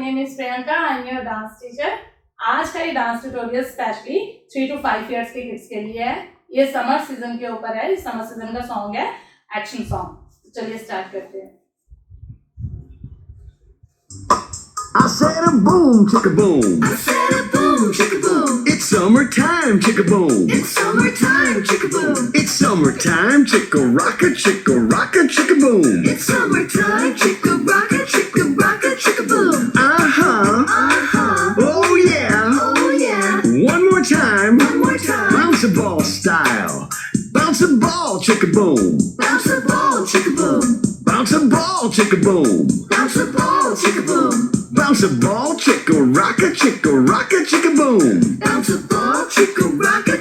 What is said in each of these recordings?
name is Priyanka. I'm your dance teacher. आज का ये dance tutorial specially 3 to 5 years के किड्स के लिए है। ये समर सीजन के ऊपर है। इस समर सीजन का सॉन्ग है एक्शन सॉन्ग। तो चलिए स्टार्ट करते हैं। I said a boom, chicka boom. I said a boom, chicka boom. It's summertime, chicka boom. It's summertime, chicka boom. It's summertime, chicka rocka, chicka boom. It's summertime, chicka rocka, chicka boom. Uh-huh. Uh-huh. Oh yeah. Oh yeah. One more time. One more time. Bounce a ball style. Bounce a ball, chicka boom. Bounce a ball, chicka boom. Bounce a ball, chicka boom. Bounce a ball, chicka boom. Bounce a ball, chicka rocka, chicka boom. Bounce a ball, chicka rocka,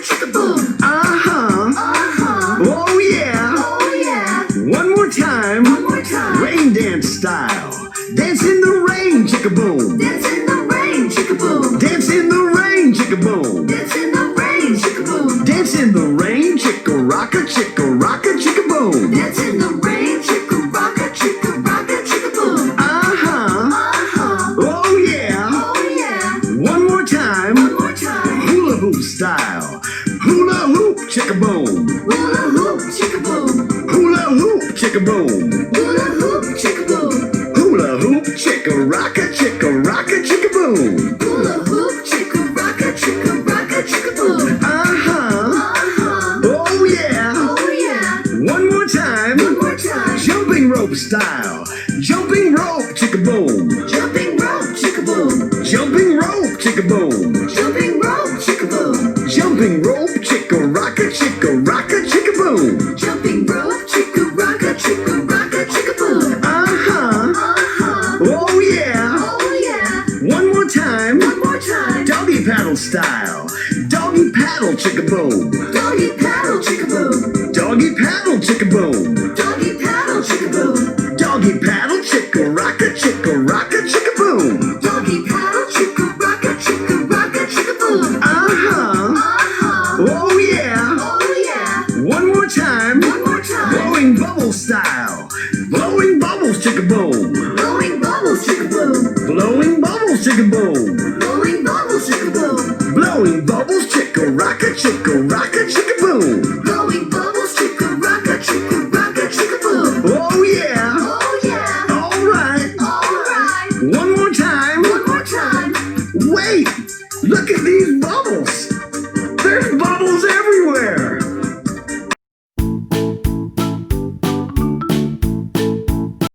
chicka boom. Uh-huh. Uh-huh. Oh yeah. Oh yeah. One more time. One more time. Rain dance style. Dance in the rain, chicka boom. Dance in the rain, chicka boom. Dance in the rain, chicka boom. Dance in the rain, chicka boom. Dance in the rain, chicka rocka, chicka boom. Dance in the rain, chicka rocka, chicka boom. Uh-huh. Uh-huh. Oh yeah. Oh yeah. One more time. One more time. Hula hoop style. Hula hoop, chicka boom. Hula hoop, chicka boom. Hula hoop, chicka boom. Hula hoop, chicka boom. Hula hoop, chicka rocka, chicka boom. Hula hoop, chicka rocka, chicka boom. Uh-huh. Uh-huh. Oh yeah. Oh yeah. One more time. One more time. Jumping rope style. Jumping rope, chicka boom. Jumping rope, chicka boom. Jumping rope, chicka boom. Jumping rope, chicka boom. Jumping rope, chicka rocka, chicka boom. Jumping rope, chicka rocka, chicka boom. Uh-huh. Uh-huh. Oh yeah. Oh yeah. One more time. One more time. Doggy paddle style. Doggy paddle, chicka boom. Doggy paddle, chicka boom. Doggy paddle, chicka boom. Doggy paddle, chicka boom. Doggy paddle, chicka rocka, chicka boom. Doggy paddle, chicka rocka, chicka boom. Uh-huh. Uh-huh. Oh yeah. Oh yeah. One more time. One more time. Blowing bubble style. Blowing bubbles, chicka boom. Blowing bubbles, chicka boom. Blowing bubbles, chicka boom. Blowing bubbles, chicka boom. Blowing bubbles, chicka rocka, chicka boom.